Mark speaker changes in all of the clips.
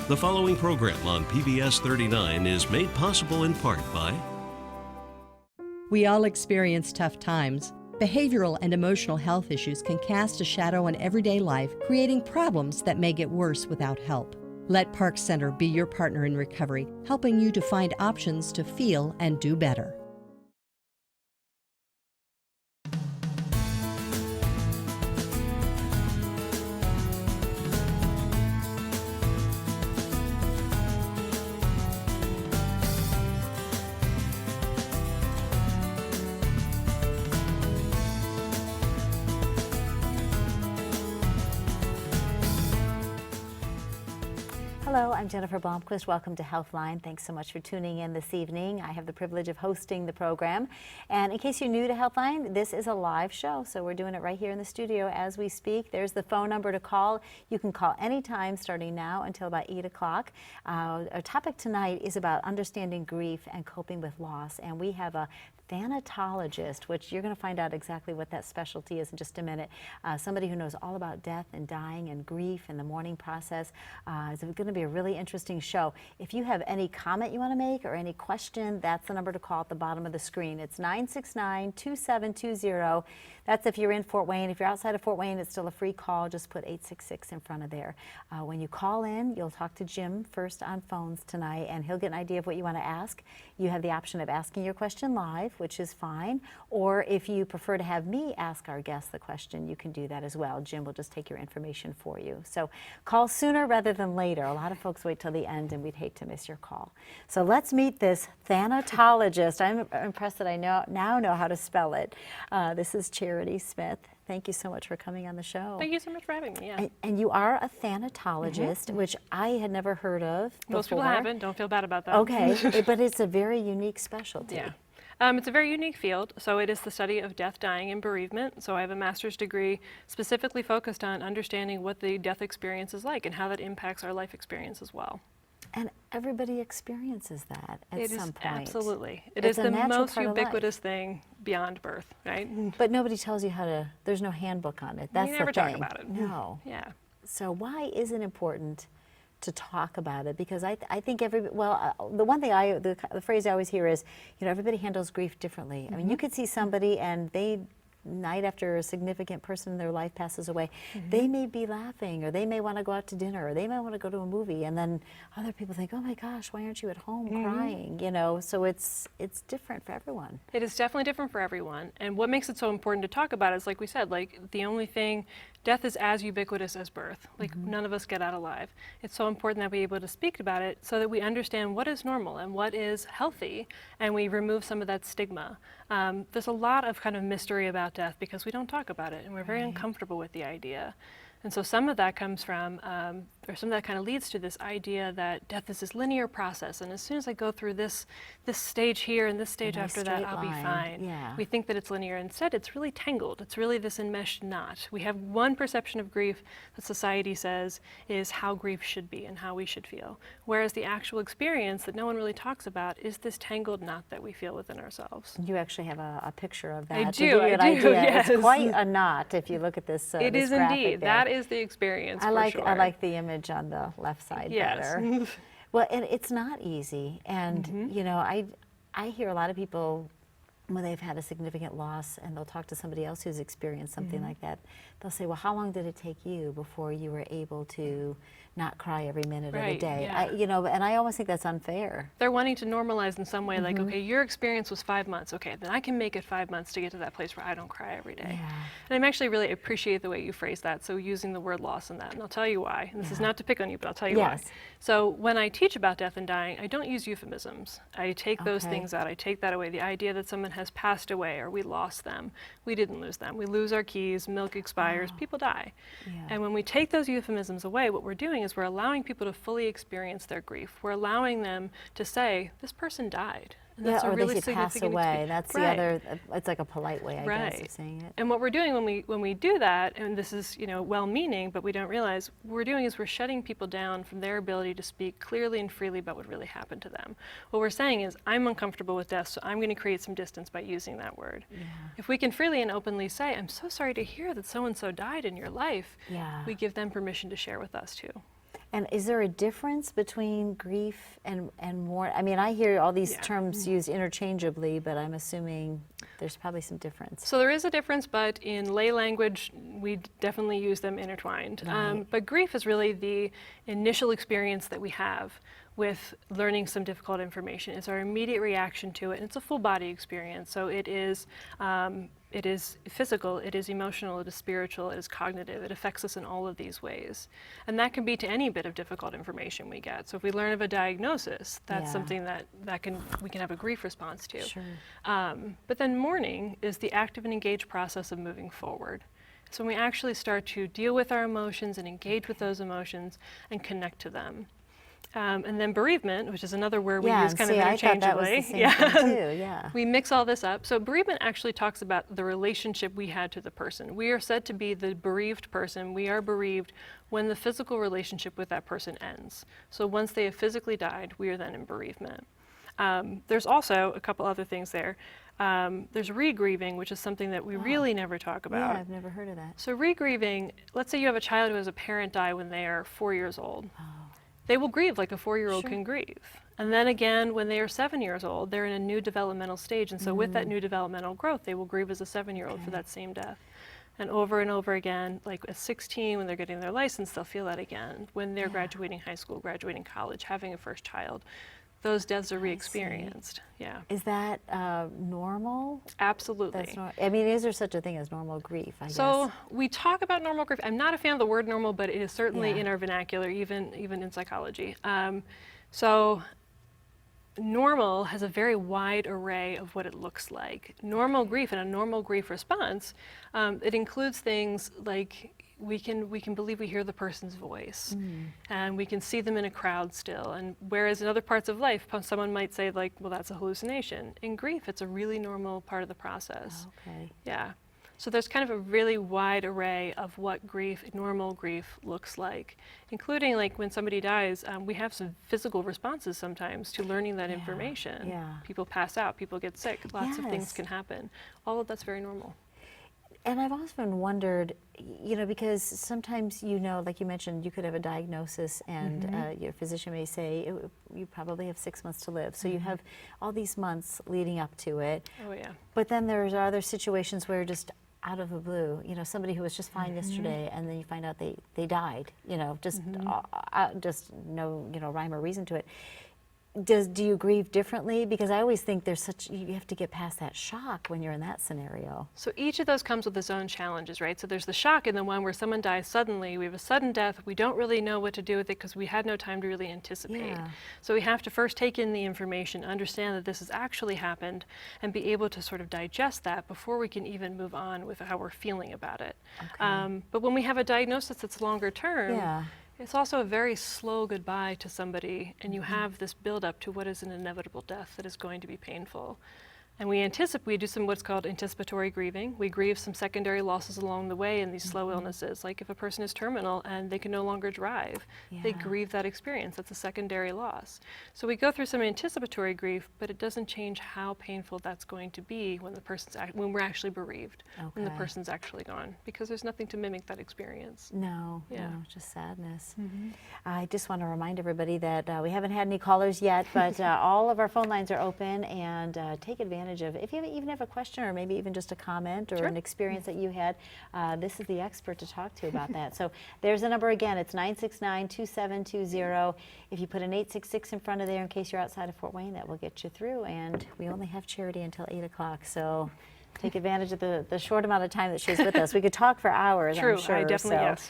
Speaker 1: The following program on PBS 39 is made possible in part by...
Speaker 2: We all experience tough times. Behavioral and emotional health issues can cast a shadow on everyday life, creating problems that may get worse without help. Let Park Center be your partner in recovery, helping you to find options to feel and do better.
Speaker 3: Hello, I'm Jennifer Blomquist. Welcome to Healthline. Thanks so much for tuning in this evening. I have the privilege of hosting the program. And in case you're new to Healthline, this is a live show, so we're doing it right here in the studio as we speak. There's the phone number to call. You can call anytime starting now until about 8 o'clock. Our topic tonight is about understanding grief and coping with loss. And we have a Thanatologist, which you're going to find out exactly what that specialty is in just a minute. Somebody who knows all about death and dying and grief and the mourning process. It's going to be a really interesting show. If you have any comment you want to make or any question, that's the number to call at the bottom of the screen. It's 969-2720. That's if you're in Fort Wayne. If you're outside of Fort Wayne, it's still a free call. Just put 866 in front of there. When you call in, you'll talk to Jim first on phones tonight, and he'll get an idea of what you want to ask. You have the option of asking your question live, which is fine, or if you prefer to have me ask our guest the question, you can do that as well. Jim will just take your information for you. So call sooner rather than later. A lot of folks wait till the end, and we'd hate to miss your call. So let's meet this Thanatologist. I'm impressed that I now know how to spell it. This is Charity Smith. Thank you so much for coming on the show.
Speaker 4: Thank you so much for having me. Yeah.
Speaker 3: And you are a thanatologist, which I had never heard of before.
Speaker 4: Most people haven't. Don't feel bad about that.
Speaker 3: Okay, but it's a very unique specialty.
Speaker 4: Yeah. It's a very unique field. So it is the study of death, dying, and bereavement. So I have a master's degree specifically focused on understanding what the death experience is like and how that impacts our life experience as well.
Speaker 3: And everybody experiences that at some point.
Speaker 4: Absolutely. It is the most ubiquitous thing beyond birth, right?
Speaker 3: But nobody tells you how to, there's no handbook on it. That's the thing.
Speaker 4: We never talk about it.
Speaker 3: No.
Speaker 4: Yeah.
Speaker 3: So why is it important to talk about it? Because I think the one thing the phrase I always hear is, everybody handles grief differently. I mean, you could see somebody and night after a significant person in their life passes away, they may be laughing, or they may want to go out to dinner, or they may want to go to a movie, and then other people think, oh my gosh, why aren't you at home crying? So it's different for everyone.
Speaker 4: It is definitely different for everyone. And what makes it so important to talk about is, like we said, the only thing, death is as ubiquitous as birth. None of us get out alive. It's so important that we're able to speak about it so that we understand what is normal and what is healthy, and we remove some of that stigma. There's a lot of kind of mystery about death because we don't talk about it, and we're very uncomfortable with the idea. And so some of that comes from, or some of that kind of leads to this idea that death is this linear process, and as soon as I go through this stage here and this stage after that, I'll be fine.
Speaker 3: Yeah.
Speaker 4: We think that it's linear. Instead, it's really tangled. It's really this enmeshed knot. We have one perception of grief that society says is how grief should be and how we should feel, whereas the actual experience that no one really talks about is this tangled knot that we feel within ourselves.
Speaker 3: You actually have a picture of that.
Speaker 4: I do,
Speaker 3: yes. It's quite a knot if you look at this
Speaker 4: It
Speaker 3: this
Speaker 4: is
Speaker 3: graphic
Speaker 4: indeed.
Speaker 3: there.
Speaker 4: That is the experience,
Speaker 3: I
Speaker 4: for sure.
Speaker 3: like the image on the left side better. Well, and it's not easy. And, I hear a lot of people, when they've had a significant loss and they'll talk to somebody else who's experienced something like that, they'll say, well, how long did it take you before you were able to not cry every minute of the day?
Speaker 4: Yeah.
Speaker 3: And I almost think that's unfair.
Speaker 4: They're wanting to normalize in some way, like, okay, your experience was 5 months. Okay, then I can make it 5 months to get to that place where I don't cry every day.
Speaker 3: Yeah.
Speaker 4: And I actually really appreciate the way you phrase that, so using the word loss in that. And I'll tell you why. And this is not to pick on you, but I'll tell you why. So when I teach about death and dying, I don't use euphemisms. I take those things out. I take that away. The idea that someone has passed away or we lost them. We didn't lose them. We lose our keys, milk expires, people die.
Speaker 3: Yeah.
Speaker 4: And when we take those euphemisms away, what we're doing is we're allowing people to fully experience their grief. We're allowing them to say, this person died. And that's a really
Speaker 3: or they say pass away. That's the other, it's like a polite way, I guess, of saying it.
Speaker 4: And what we're doing when we do that, and this is, well-meaning, but we don't realize, what we're doing is we're shutting people down from their ability to speak clearly and freely about what really happened to them. What we're saying is, I'm uncomfortable with death, so I'm going to create some distance by using that word. Yeah. If we can freely and openly say, I'm so sorry to hear that so-and-so died in your life, we give them permission to share with us too.
Speaker 3: And is there a difference between grief and mourning? I mean, I hear all these terms used interchangeably, but I'm assuming there's probably some difference.
Speaker 4: So there is a difference, but in lay language, we definitely use them intertwined.
Speaker 3: Right.
Speaker 4: But grief is really the initial experience that we have with learning some difficult information. It's our immediate reaction to it, and it's a full body experience. So it is physical, it is emotional, it is spiritual, it is cognitive. It affects us in all of these ways. And that can be to any bit of difficult information we get. So if we learn of a diagnosis, that's something that we can have a grief response to.
Speaker 3: Sure.
Speaker 4: But then mourning is the active and engaged process of moving forward. So when we actually start to deal with our emotions and engage with those emotions and connect to them. And then bereavement, which is another word we use kind of interchangeably.
Speaker 3: I thought that was the same thing too,
Speaker 4: We mix all this up. So bereavement actually talks about the relationship we had to the person. We are said to be the bereaved person. We are bereaved when the physical relationship with that person ends. So once they have physically died, we are then in bereavement. There's also a couple other things there. There's re-grieving, which is something that we really never talk about.
Speaker 3: Yeah, I've never heard of that.
Speaker 4: So re-grieving, let's say you have a child who has a parent die when they are 4 years old. They will grieve like a 4-year-old can grieve. And then again, when they are 7 years old, they're in a new developmental stage. And so with that new developmental growth, they will grieve as a 7-year-old for that same death. And over again, like at 16, when they're getting their license, they'll feel that again. When they're graduating high school, graduating college, having a first child, those deaths are re-experienced. Yeah.
Speaker 3: Is that normal?
Speaker 4: Absolutely.
Speaker 3: I mean, is there such a thing as normal grief, I guess?
Speaker 4: So we talk about normal grief. I'm not a fan of the word normal, but it is certainly in our vernacular, even in psychology. So normal has a very wide array of what it looks like. Normal grief and a normal grief response, it includes things like we can believe we hear the person's voice, and we can see them in a crowd still. And whereas in other parts of life, someone might say like, well, that's a hallucination. In grief, it's a really normal part of the process.
Speaker 3: Okay.
Speaker 4: Yeah. So there's kind of a really wide array of what normal grief looks like, including like when somebody dies, we have some physical responses sometimes to learning that information.
Speaker 3: Yeah.
Speaker 4: People pass out, people get sick, lots of things can happen. All of that's very normal.
Speaker 3: And I've often wondered, you know, because sometimes, you know, like you mentioned, you could have a diagnosis and your physician may say, you probably have 6 months to live. So you have all these months leading up to it.
Speaker 4: Oh, yeah.
Speaker 3: But then there's other situations where just out of the blue, you know, somebody who was just fine yesterday and then you find out they died, you know, just no, you know, rhyme or reason to it. Do you grieve differently? Because I always think you have to get past that shock when you're in that scenario.
Speaker 4: So each of those comes with its own challenges, right? So there's the shock in the one where someone dies suddenly, we have a sudden death, we don't really know what to do with it because we had no time to really anticipate.
Speaker 3: Yeah.
Speaker 4: So we have to first take in the information, understand that this has actually happened, and be able to sort of digest that before we can even move on with how we're feeling about it.
Speaker 3: Okay.
Speaker 4: But when we have a diagnosis that's longer term,
Speaker 3: Yeah.
Speaker 4: it's also a very slow goodbye to somebody, and you have this build-up to what is an inevitable death that is going to be painful. And we do some what's called anticipatory grieving. We grieve some secondary losses along the way in these slow illnesses. Like if a person is terminal and they can no longer drive, they grieve that experience. That's a secondary loss. So we go through some anticipatory grief, but it doesn't change how painful that's going to be when when we're actually bereaved, when the person's actually gone, because there's nothing to mimic that experience.
Speaker 3: No,
Speaker 4: Yeah.
Speaker 3: no, just sadness. I just want to remind everybody that we haven't had any callers yet, but all of our phone lines are open, and take advantage of, if you even have a question or maybe even just a comment or an experience that you had, this is the expert to talk to about that. So there's the number again, it's 969-2720. If you put an 866 in front of there in case you're outside of Fort Wayne, that will get you through, and we only have Charity until 8 o'clock, so take advantage of the short amount of time that she's with us. We could talk for hours,
Speaker 4: True,
Speaker 3: I'm sure.
Speaker 4: I definitely yes.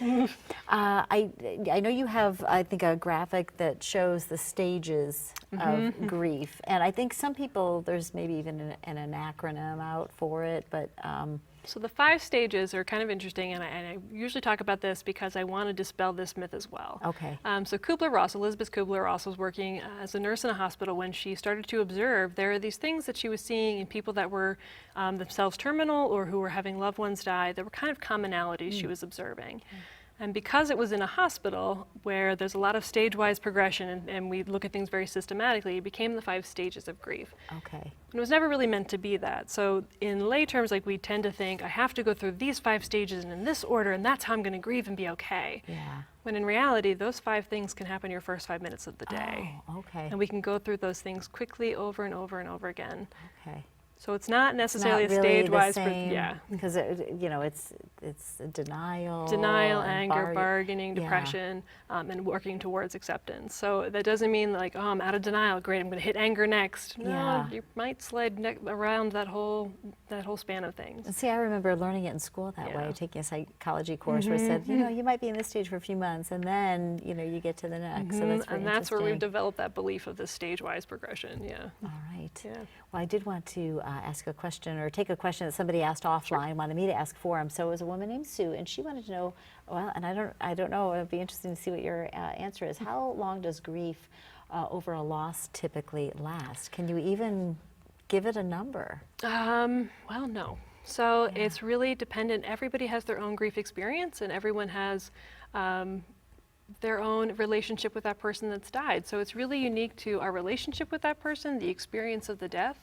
Speaker 3: I know you have, I think, a graphic that shows the stages of grief, and I think some people, there's maybe even an acronym out for it, but
Speaker 4: So the 5 stages are kind of interesting, and I usually talk about this because I want to dispel this myth as well.
Speaker 3: Okay.
Speaker 4: So Kubler-Ross, Elizabeth Kubler-Ross, was working as a nurse in a hospital when she started to observe there are these things that she was seeing in people that were themselves terminal or who were having loved ones die. There were kind of commonalities she was observing. And because it was in a hospital where there's a lot of stage-wise progression and we look at things very systematically, it became the 5 stages of grief.
Speaker 3: Okay.
Speaker 4: And it was never really meant to be that. So in lay terms, like we tend to think, I have to go through these 5 stages and in this order, and that's how I'm going to grieve and be okay.
Speaker 3: Yeah.
Speaker 4: When in reality, those 5 things can happen your first 5 minutes of the day.
Speaker 3: Oh, okay.
Speaker 4: And we can go through those things quickly over and over and over again.
Speaker 3: Okay.
Speaker 4: So it's not necessarily
Speaker 3: Not
Speaker 4: a
Speaker 3: really
Speaker 4: stage-wise,
Speaker 3: the same,
Speaker 4: yeah.
Speaker 3: because you know, it's denial,
Speaker 4: Denial,
Speaker 3: and
Speaker 4: anger, bargaining,
Speaker 3: yeah.
Speaker 4: depression, and working towards acceptance. So that doesn't mean like, oh, I'm out of denial, great, I'm going to hit anger next. No,
Speaker 3: Yeah.
Speaker 4: you might slide around that whole span of things.
Speaker 3: And see, I remember learning it in school that way,
Speaker 4: Yeah.
Speaker 3: taking a psychology course where it said, you know, you might be in this stage for a few months, and then, you know, you get to the next. So that's very
Speaker 4: And that's where we've
Speaker 3: interesting.
Speaker 4: developed that belief of this stage-wise progression, yeah.
Speaker 3: All right.
Speaker 4: Yeah.
Speaker 3: Well, I did want to ask a question, or take a question that somebody asked offline, wanted me to ask for him. So it was a woman named Sue, and she wanted to know, well, and I don't know, it'd be interesting to see what your answer is. How long does grief over a loss typically last? Can you even give it a number?
Speaker 4: Well, no. So it's really dependent. Everybody has their own grief experience, and everyone has their own relationship with that person that's died. So it's really unique to our relationship with that person, the experience of the death.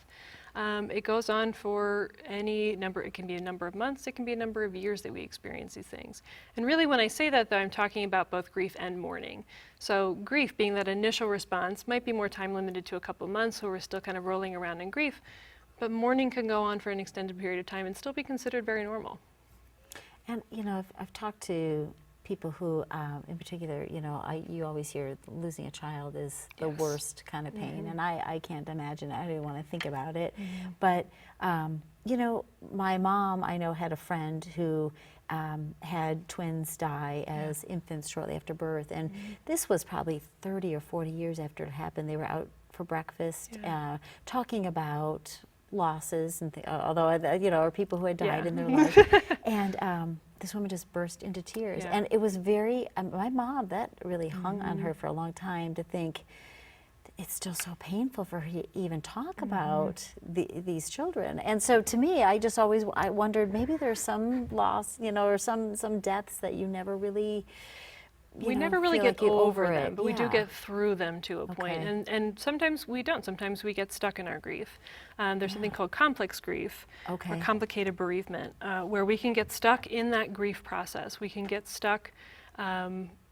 Speaker 4: It goes on for any number, it can be a number of months, it can be a number of years that we experience these things. And really when I say that, though, I'm talking about both grief and mourning. So grief, being that initial response, might be more time limited to a couple of months, so we're still kind of rolling around in grief. But mourning can go on for an extended period of time and still be considered very normal.
Speaker 3: And, you know, I've talked to people who, in particular, you know, you always hear losing a child is the worst kind of pain, and I can't imagine it. I don't even want to think about it. But, you know, my mom, I know, had a friend who had twins die as infants shortly after birth, and this was probably 30 or 40 years after it happened. They were out for breakfast talking about losses, and although, you know, or people who had died in their life. And this woman just burst into tears. And it was very, my mom, that really hung on her for a long time, to think it's still so painful for her to even talk about these children. And so to me, I just always, I wondered, maybe there's some loss, you know, or some deaths that you never really,
Speaker 4: we never really
Speaker 3: feel
Speaker 4: get
Speaker 3: like
Speaker 4: over them, but we do
Speaker 3: Yeah.
Speaker 4: get through them to a point. And sometimes we don't. Sometimes we get stuck in our grief. There's something called complex grief, or complicated bereavement, where we can get stuck in that grief process. We can get stuck,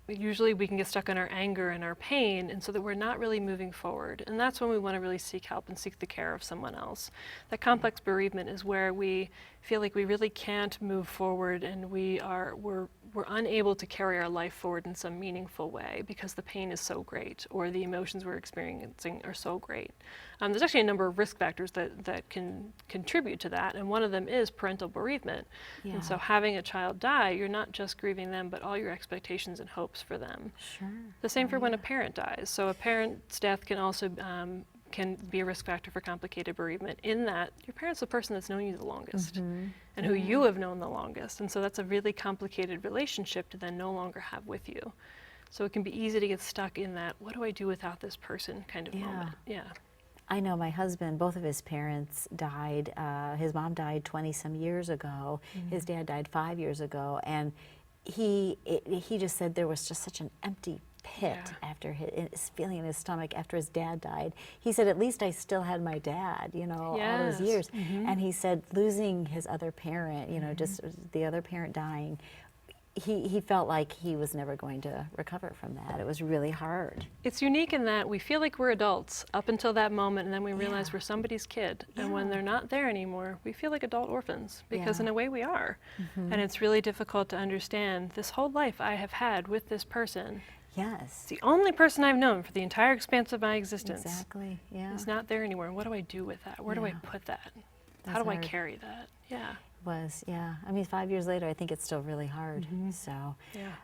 Speaker 4: usually we can get stuck in our anger and our pain, and so that we're not really moving forward. And that's when we want to really seek help and seek the care of someone else. That complex bereavement is where we feel like we really can't move forward, and we're unable to carry our life forward in some meaningful way because the pain is so great, or the emotions we're experiencing are so great. There's actually a number of risk factors that can contribute to that, and one of them is parental bereavement. And so having a child die, you're not just grieving them, but all your expectations and hopes for them. The same for when a parent dies. So a parent's death can also can be a risk factor for complicated bereavement, in that your parent's the person that's known you the longest and who you have known the longest. And so that's a really complicated relationship to then no longer have with you. So it can be easy to get stuck in that, what do I do without this person kind of moment.
Speaker 3: I know my husband, both of his parents died. His mom died 20-some years ago. His dad died 5 years ago. And he just said there was just such an empty pit after his feeling in his stomach after his dad died. He said, at least I still had my dad, you know, all those years. And he said losing his other parent, you know, just the other parent dying, he felt like he was never going to recover from that. It was really hard.
Speaker 4: It's unique in that we feel like we're adults up until that moment, and then we realize we're somebody's kid. And when they're not there anymore, we feel like adult orphans, because in a way we are. And it's really difficult to understand, this whole life I have had with this person. It's the only person I've known for the entire expanse of my existence. Is not there anymore. What do I do with that? Where do I put that? How do I carry that?
Speaker 3: I mean, 5 years later, I think it's still really hard. So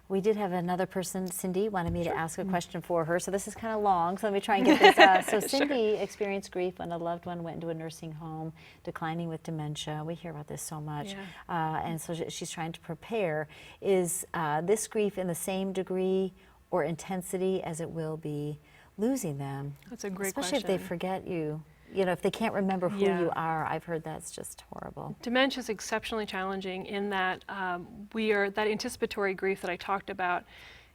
Speaker 3: we did have another person, Cindy, wanted me to ask a question for her. So this is kind of long, so let me try and get this. So Cindy experienced grief when a loved one went into a nursing home, declining with dementia. We hear about this so much. And so she's trying to prepare. Is this grief in the same degree or intensity as it will be losing them?
Speaker 4: That's a great
Speaker 3: Especially
Speaker 4: question.
Speaker 3: if they forget you you know, if they can't remember who
Speaker 4: Yeah.
Speaker 3: you are, I've heard that's just horrible.
Speaker 4: Dementia is exceptionally challenging in that that anticipatory grief that I talked about.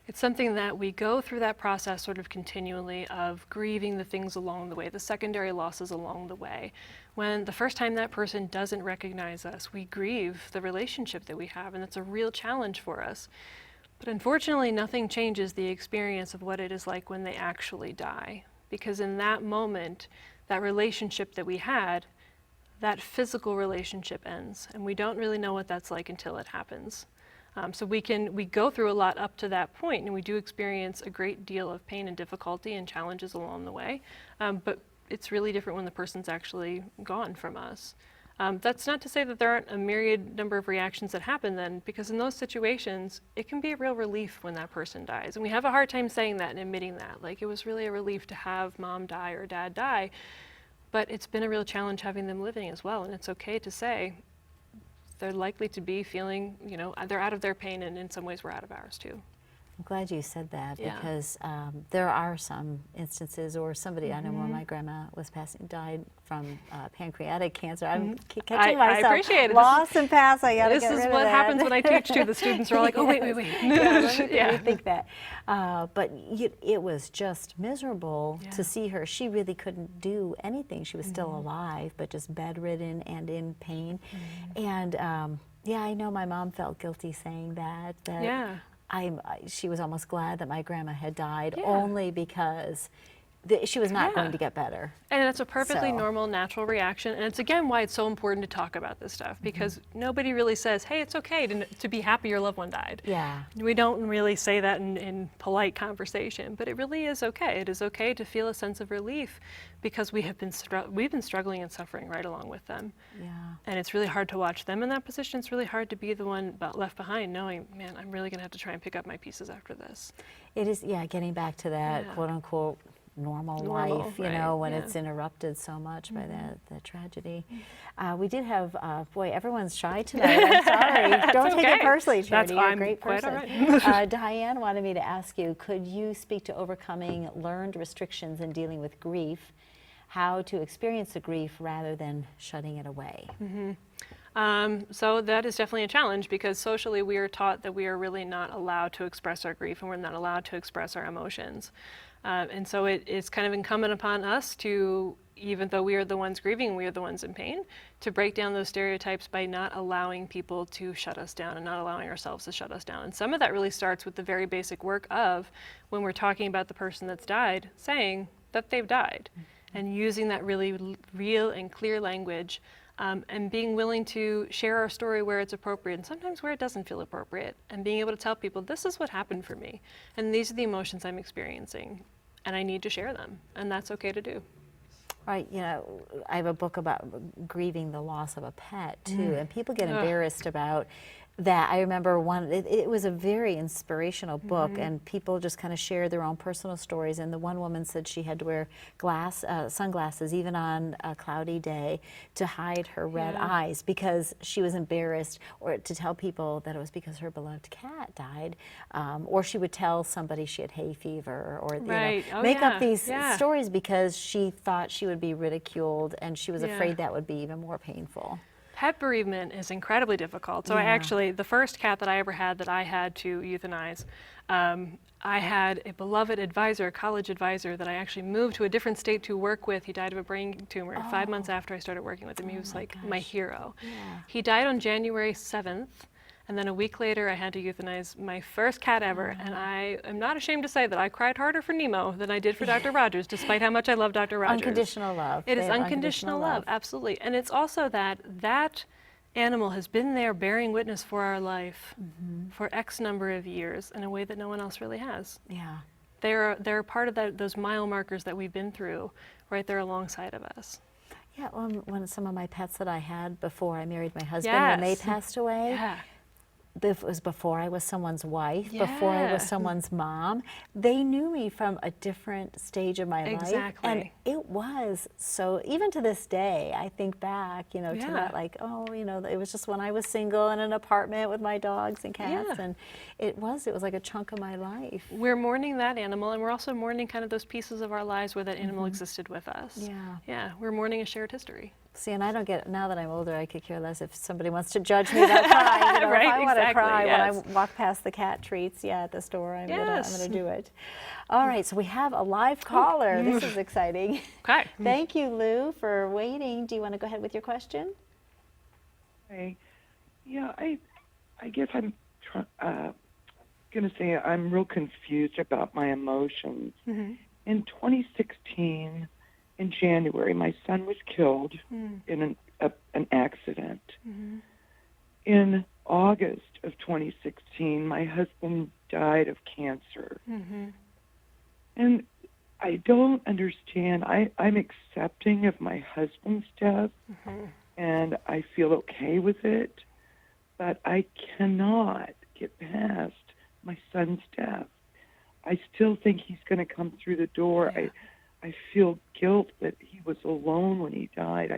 Speaker 4: It's something that we go through that process sort of continually of grieving the things along the way, the secondary losses along the way. When the first time that person doesn't recognize us, we grieve the relationship that we have, and it's a real challenge for us. But unfortunately, nothing changes the experience of what it is like when they actually die. Because in that moment, that relationship that we had, that physical relationship ends, and we don't really know what that's like until it happens. So we go through a lot up to that point, and we do experience a great deal of pain and difficulty and challenges along the way. But it's really different when the person's actually gone from us. That's not to say that there aren't a myriad number of reactions that happen then, because in those situations, it can be a real relief when that person dies. And we have a hard time saying that and admitting that. Like, it was really a relief to have mom die or dad die, but it's been a real challenge having them living as well. And it's okay to say they're likely to be feeling, you know, they're out of their pain, and in some ways we're out of ours too.
Speaker 3: I'm glad you said that,
Speaker 4: Yeah.
Speaker 3: because there are some instances, or somebody I know when my grandma was passing died from pancreatic cancer. I'm catching myself.
Speaker 4: I appreciate it.
Speaker 3: Loss and pass. I gotta
Speaker 4: This
Speaker 3: get
Speaker 4: is
Speaker 3: rid of
Speaker 4: what
Speaker 3: that.
Speaker 4: happens when I teach too. The students are all like, oh, wait.
Speaker 3: Let me think that. But it was just miserable
Speaker 4: Yeah.
Speaker 3: to see her. She really couldn't do anything. She was still alive, but just bedridden and in pain. And yeah, I know my mom felt guilty saying that.
Speaker 4: Yeah.
Speaker 3: She was almost glad that my grandma had died,
Speaker 4: Yeah.
Speaker 3: only because she was not
Speaker 4: Yeah.
Speaker 3: going to get better.
Speaker 4: And it's a perfectly
Speaker 3: So-
Speaker 4: normal, natural reaction. And it's, again, why it's so important to talk about this stuff, because nobody really says, hey, it's okay to be happy your loved one died.
Speaker 3: Yeah.
Speaker 4: We don't really say that in polite conversation, but it really is okay. It is okay to feel a sense of relief, because we've been struggling and suffering right along with them.
Speaker 3: Yeah.
Speaker 4: And it's really hard to watch them in that position. It's really hard to be the one left behind, knowing, man, I'm really going to have to try and pick up my pieces after this.
Speaker 3: It is, yeah, getting back to that
Speaker 4: Yeah.
Speaker 3: quote unquote normal life, you
Speaker 4: right,
Speaker 3: know, when
Speaker 4: yeah.
Speaker 3: it's interrupted so much by the tragedy. We did have, boy, everyone's shy tonight. I'm sorry. Don't take it
Speaker 4: okay.
Speaker 3: personally, Charity. You're a
Speaker 4: I'm
Speaker 3: great
Speaker 4: quite
Speaker 3: person.
Speaker 4: all right.
Speaker 3: Diane wanted me to ask you, could you speak to overcoming learned restrictions in dealing with grief, how to experience the grief rather than shutting it away?
Speaker 4: So that is definitely a challenge, because socially we are taught that we are really not allowed to express our grief, and we're not allowed to express our emotions. And so it's kind of incumbent upon us to, even though we are the ones grieving, we are the ones in pain, to break down those stereotypes by not allowing people to shut us down and not allowing ourselves to shut us down. And some of that really starts with the very basic work of, when we're talking about the person that's died, saying that they've died, and using that really real and clear language. And being willing to share our story where it's appropriate, and sometimes where it doesn't feel appropriate, and being able to tell people, this is what happened for me, and these are the emotions I'm experiencing, and I need to share them, and that's okay to do.
Speaker 3: Right, you know, I have a book about grieving the loss of a pet too, and people get embarrassed about that. I remember it was a very inspirational book, and people just kind of share their own personal stories. And the one woman said she had to wear sunglasses even on a cloudy day to hide her red eyes, because she was embarrassed, or to tell people that it was because her beloved cat died, or she would tell somebody she had hay fever, or
Speaker 4: Right.
Speaker 3: you know,
Speaker 4: Oh,
Speaker 3: make
Speaker 4: yeah.
Speaker 3: up these
Speaker 4: Yeah.
Speaker 3: stories, because she thought she would be ridiculed, and she was
Speaker 4: Yeah.
Speaker 3: afraid that would be even more painful.
Speaker 4: Pet bereavement is incredibly difficult. So the first cat that I ever had that I had to euthanize, I had a beloved advisor, a college advisor, that I actually moved to a different state to work with. He died of a brain tumor 5 months after I started working with him. He was like my hero.
Speaker 3: Yeah.
Speaker 4: He died on January 7th. And then a week later, I had to euthanize my first cat ever. And I am not ashamed to say that I cried harder for Nemo than I did for Dr. Rogers, despite how much I love Dr. Rogers.
Speaker 3: Unconditional love.
Speaker 4: It is
Speaker 3: They have
Speaker 4: unconditional love, absolutely. And it's also that animal has been there bearing witness for our life for X number of years in a way that no one else really has.
Speaker 3: Yeah.
Speaker 4: They're part of those mile markers that we've been through right there alongside of us.
Speaker 3: Yeah, when some of my pets that I had before I married my husband, when they
Speaker 4: Yes.
Speaker 3: passed away,
Speaker 4: Yeah.
Speaker 3: This was before I was someone's wife, before I was someone's mom. They knew me from a different stage of my life. And it was so, even to this day, I think back, to that, like, oh, it was just when I was single in an apartment with my dogs and cats. And it was like a chunk of my life.
Speaker 4: We're mourning that animal, and we're also mourning kind of those pieces of our lives where that animal existed with us. Yeah, we're mourning a shared history.
Speaker 3: See, and I don't get, now that I'm older, I could care less if somebody wants to judge me about crying. If I want to cry when I walk past the cat treats, at the store, I'm gonna do it. All right, so we have a live caller. This is exciting.
Speaker 4: Okay.
Speaker 3: Thank you, Lou, for waiting. Do you want to go ahead with your question?
Speaker 5: Okay. Yeah, I guess I'm going to say I'm real confused about my emotions. In 2016, in January, my son was killed in an accident. In August of 2016, my husband died of cancer. And I don't understand. I'm accepting of my husband's death, and I feel okay with it, but I cannot get past my son's death. I still think he's going to come through the door. I feel guilt that he was alone when he died.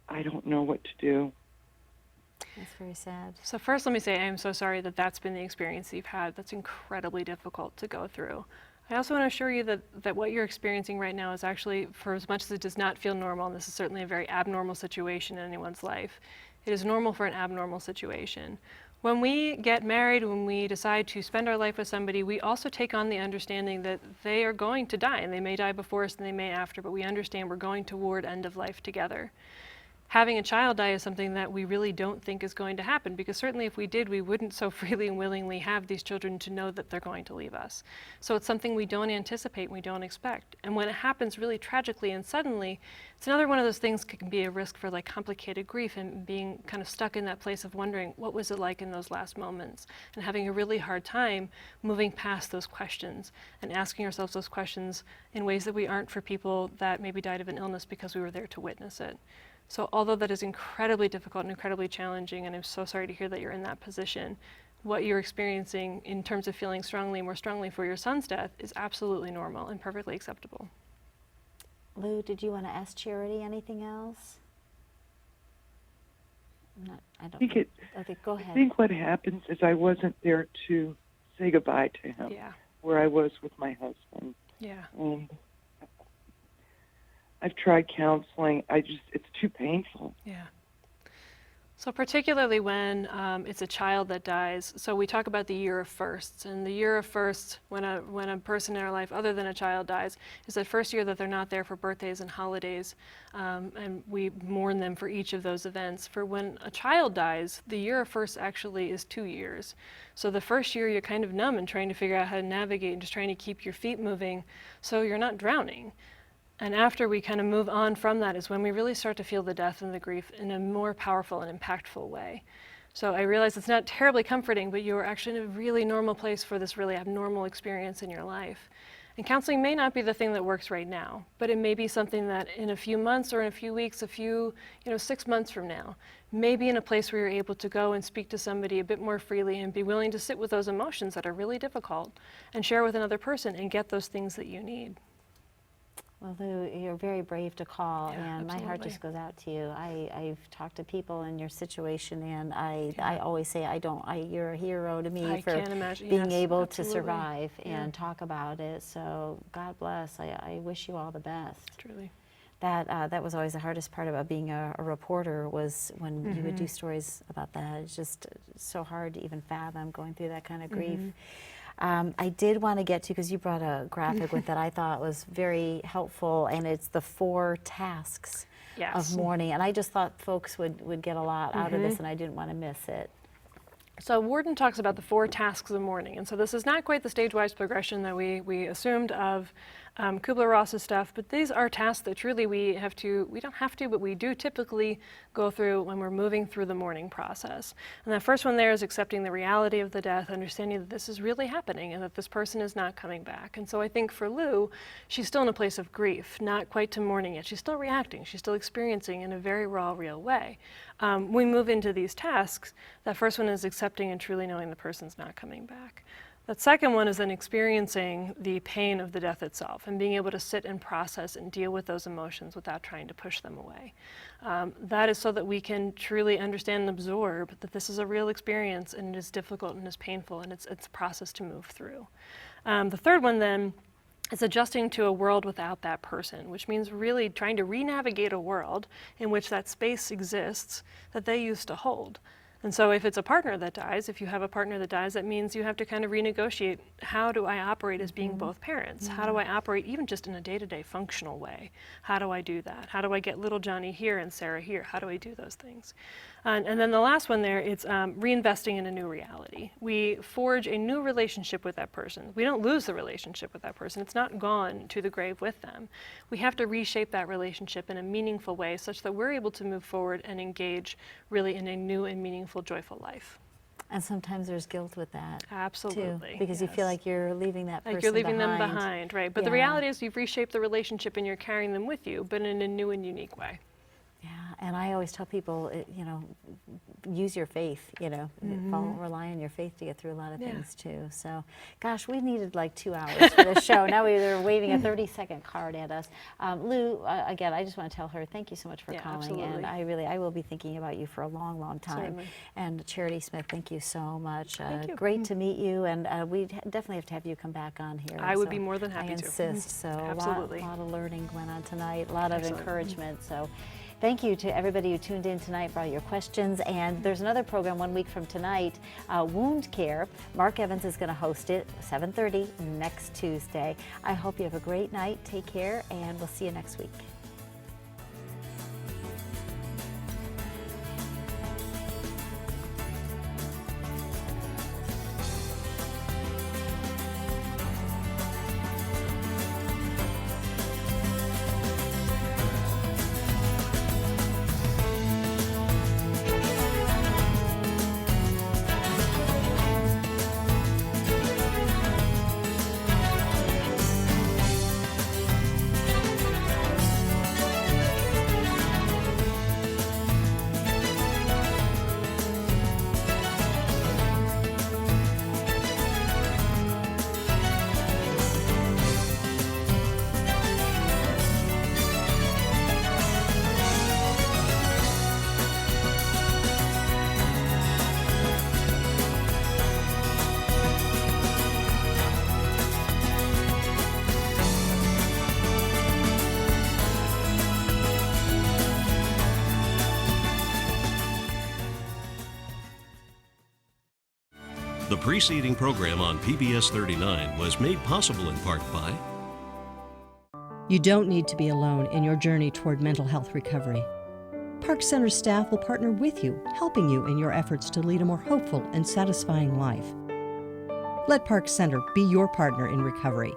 Speaker 5: I don't know what to do.
Speaker 3: That's very sad.
Speaker 4: So first, let me say I am so sorry that that's been the experience you've had. That's incredibly difficult to go through. I also want to assure you that what you're experiencing right now is actually, for as much as it does not feel normal, and this is certainly a very abnormal situation in anyone's life, it is normal for an abnormal situation. When we get married, when we decide to spend our life with somebody, we also take on the understanding that they are going to die, and they may die before us and they may after, but we understand we're going toward end of life together. Having a child die is something that we really don't think is going to happen, because certainly if we did, we wouldn't so freely and willingly have these children to know that they're going to leave us. So it's something we don't anticipate, we don't expect. And when it happens really tragically and suddenly, it's another one of those things that can be a risk for like complicated grief and being kind of stuck in that place of wondering what was it like in those last moments, and having a really hard time moving past those questions and asking ourselves those questions in ways that we aren't for people that maybe died of an illness because we were there to witness it. So although that is incredibly difficult and incredibly challenging, and I'm so sorry to hear that you're in that position, what you're experiencing in terms of feeling more strongly for your son's death is absolutely normal and perfectly acceptable.
Speaker 3: Lou, did you want to ask Charity anything else? Go ahead.
Speaker 5: I think what happens is I wasn't there to say goodbye to him, where I was with my husband. And I've tried counseling. It's too painful.
Speaker 4: So particularly when it's a child that dies, so we talk about the year of firsts, and the year of firsts when a person in our life other than a child dies is that first year that they're not there for birthdays and holidays, and we mourn them for each of those events. For when a child dies, the year of firsts actually is 2 years. So the first year you're kind of numb and trying to figure out how to navigate and just trying to keep your feet moving so you're not drowning. And after we kind of move on from that is when we really start to feel the death and the grief in a more powerful and impactful way. So I realize it's not terribly comforting, but you're actually in a really normal place for this really abnormal experience in your life. And counseling may not be the thing that works right now, but it may be something that in a few months or in a few weeks, 6 months from now, may be in a place where you're able to go and speak to somebody a bit more freely and be willing to sit with those emotions that are really difficult and share with another person and get those things that you need.
Speaker 3: Well, Lou, you're very brave to call, and
Speaker 4: absolutely.
Speaker 3: my heart just goes out to you. I've talked to people in your situation, and I always say you're a hero to me for being able to survive and talk about it. So God bless. I wish you all the best.
Speaker 4: Truly.
Speaker 3: That was always the hardest part about being a reporter, was when you would do stories about that. It's just so hard to even fathom going through that kind of grief. I did want to get to, because you brought a graphic with that I thought was very helpful, and it's the 4 tasks of mourning. And I just thought folks would get a lot out of this, and I didn't want to miss it.
Speaker 4: So Worden talks about the 4 tasks of mourning, and so this is not quite the stage-wise progression that we assumed of Kubler-Ross's stuff, but these are tasks that truly we don't have to, but we do typically go through when we're moving through the mourning process. And that first one there is accepting the reality of the death, understanding that this is really happening and that this person is not coming back. And so I think for Lou, she's still in a place of grief, not quite to mourning yet. She's still reacting, she's still experiencing in a very raw, real way. We move into these tasks. That first one is accepting and truly knowing the person's not coming back. That second one is then experiencing the pain of the death itself and being able to sit and process and deal with those emotions without trying to push them away. That is so that we can truly understand and absorb that this is a real experience and it is difficult and it's painful and it's a process to move through. The third one then is adjusting to a world without that person, which means really trying to re-navigate a world in which that space exists that they used to hold. And so if it's a partner that dies, if you have a partner that dies, that means you have to kind of renegotiate, how do I operate as being both parents? How do I operate even just in a day-to-day functional way? How do I do that? How do I get little Johnny here and Sarah here? How do I do those things? And then the last one there, it's reinvesting in a new reality. We forge a new relationship with that person. We don't lose the relationship with that person. It's not gone to the grave with them. We have to reshape that relationship in a meaningful way such that we're able to move forward and engage really in a new and meaningful, joyful life.
Speaker 3: And sometimes there's guilt with that.
Speaker 4: Absolutely.
Speaker 3: Too, because you feel like you're leaving that person
Speaker 4: like you're leaving
Speaker 3: behind.
Speaker 4: them behind, right? But the reality is you've reshaped the relationship and you're carrying them with you, but in a new and unique way.
Speaker 3: Yeah, and I always tell people, use your faith, rely on your faith to get through a lot of things too. So, gosh, we needed like 2 hours for this show. Now they're waving a 30-second card at us. Lou, again, I just want to tell her thank you so much for calling.
Speaker 4: Absolutely.
Speaker 3: And I will be thinking about you for a long, long time.
Speaker 4: Certainly.
Speaker 3: And Charity Smith, thank you so much.
Speaker 4: Thank you.
Speaker 3: Great to meet you, and we definitely have to have you come back on here.
Speaker 4: I would be more than happy to.
Speaker 3: I insist. So
Speaker 4: Absolutely.
Speaker 3: a lot of learning went on tonight, a lot of
Speaker 4: Excellent.
Speaker 3: encouragement. So. Thank you to everybody who tuned in tonight for all your questions. And there's another program 1 week from tonight, Wound Care. Mark Evans is going to host it, 7:30 next Tuesday. I hope you have a great night. Take care, and we'll see you next week.
Speaker 1: The preceding program on PBS 39 was made possible in part by...
Speaker 2: You don't need to be alone in your journey toward mental health recovery. Park Center staff will partner with you, helping you in your efforts to lead a more hopeful and satisfying life. Let Park Center be your partner in recovery.